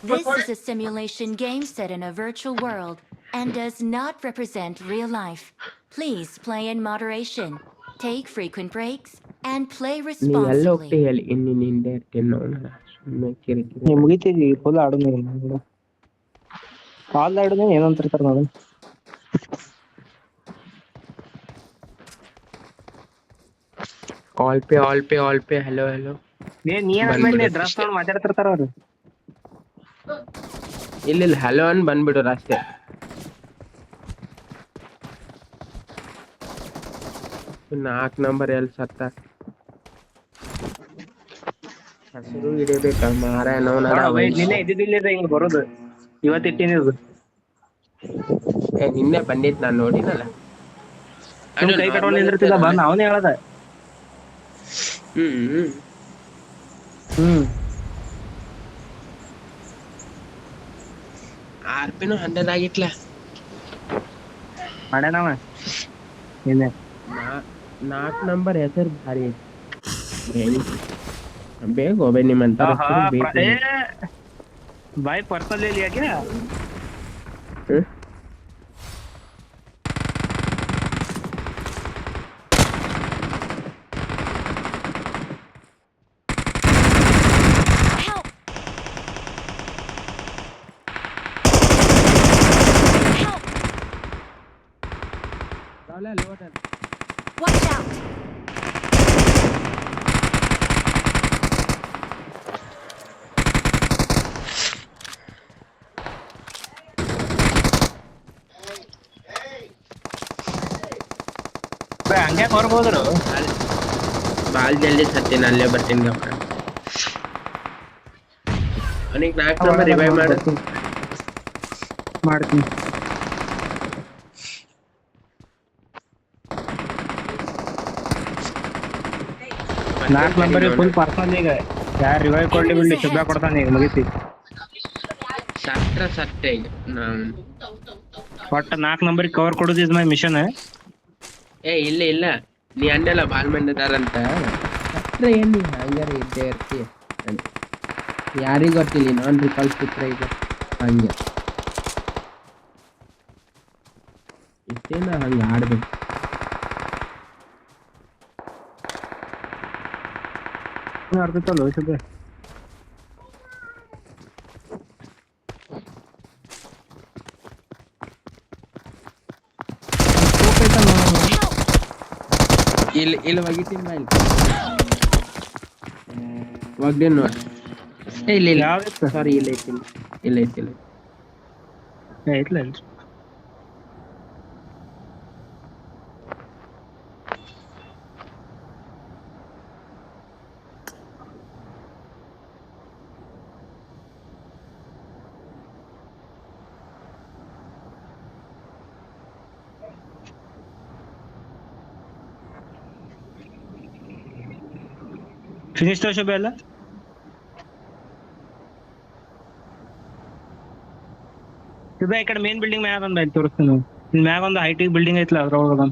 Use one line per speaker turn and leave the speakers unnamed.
This is a simulation game set in a virtual world and does not represent real life. Please play in moderation, take frequent breaks, and play
ನೀ ಎಲ್ಲ
responsibly.
ಹೋಗ್ತಿ ಹೇಳಿ ಇನ್ನು ನಿಂದೆ ತಿನ್ನೋಣ ಸುಮ್ಮನೆ ಕಿರಿಕಿರಿ
ನೀವು ಮುಗಿತೀವಿ ಫುಲ್ ಆಡುದು ಕಾಲ್ ಆಡುದು ಏನಂತಿರ್ತಾರ ನಾವು
ಆಲ್ ಪೇ ಹಲೋ
ನೀ ಏನ್ ಡ್ರೆಸ್ ತಗೊಂಡು ಮಾತಾಡ್ತಿರ್ತಾರ ಅವ್ರು
ಇಲ್ಲ ಹಲೋ ಅನ್ ಬಂದ್ಬಿಡು ಅಷ್ಟೇ ನಾಲ್ಕು ನಂಬರ್ ಎಲ್ಲಿ ಸತ್ತ ಹಸಿರು ಹಿಡಿಬೇಕ ಮಾರ
ನಿನ್ನೆ ಇದ್ದಿದ್ದಿಲ್ಲ ಹಿಂಗ್ ಬರೋದು ಇವತ್ತಿಟ್ಟಿನಿದು
ನಿನ್ನೆ ಬಂದಿತ್ತು ನಾನು ನೋಡಿನಲ್ಲ
ಕೈ ಕಟ್ಕೊಂಡು ನಿಂದಿರ್ತಿದ್ದ ಬಂದ್ ಅವನೇ ಹೇಳದ
ಆರ್ಪಿನೂ 100 ಆಗಿತ್ಲ
ಮಾಡ್ಯಾನವ ನಿನ್ನೆ
4 ನಂಬರ್ ಹೆಸರು ಭಾರಿ ಬೇಗ ಹೋಗ್ಬೇ ನಿಮ್ಮಂತ
भाई पर्सनल ले लिया क्या
Watch out!
ಹಂಗೆ ಬರ್ಬೋದ್ರು
ಬಾಲ್ ಜಲ್ದಿ ಸತ್ತೀನಿ ಅಲ್ಲೇ ಬರ್ತೀನಿ ಗಪ್ಪ ಅವನಿಗೆ 4 ನಂಬರ್ ರಿವೈವ್
ಮಾಡ್ತೀನಿ 4 ನಂಬರ್ ಫುಲ್ ಪರ್ಸನಲ್ ಈಗ ಯಾರು ರಿವೈವ್ ಕೊಡ್ಲಿ ಬಿಡ್ಲಿ ಶುಭ್ರ ಕೊಡ್ತಾನೆ ಈಗ ಮುಗಿಸಿ
ಸಟ್ಟ ಈಗ
ಒಟ್ಟು 4 ನಂಬರ್ ಕವರ್ ಕೊಡೋದು ಇಸ್ ಮೈ ಮಿಷನ್
ಇಲ್ಲ ನೀ ಅಂಡೆಲ್ಲ ಬಾಲ್ ಮಂಡಿದಾರಂತ ಸಟ್ರ ಏನ್ ನೀ ಹಂಗಾರ ಇದ್ದೇ ಇರ್ತೀಯ ಯಾರಿಗ ಗೊತ್ತಿಲ್ಲ ನಾನ್ ರಿಕಾಲ್ ಸಿಕ್ಕ್ರೆ ಈಗ ಹಂಗೆ ಇಷ್ಟೇನ ಹಂಗೆ ಆಡ್ಬೇಕು
ಆಡ್ತೈತಲ್ಲ ಶುಭ್ರ
ಇಲ್ಲ ಒಗಿತೀನಿ ಬಾ ಒಗ್ದೇನು ನೋಡಿ ಇಲ್ಲ ಸಾರಿ ಇಲ್ಲ ಐತಿಲ್ಲ
ಐತ್ಲ ಫಿನಿಶ್ ಶುಭ ಎಲ್ಲ ಶುಭ ಈ ಕಡೆ ಮೇನ್ ಬಿಲ್ಡಿಂಗ್ ಮ್ಯಾಗ ಒಂದು ತೋರಿಸ್ತೀನಿ ಮ್ಯಾಗ ಒಂದು ಹೈಟಿಗೆ ಬಿಲ್ಡಿಂಗ್ ಐತ್ಲ ಅದ್ರೊಳಗ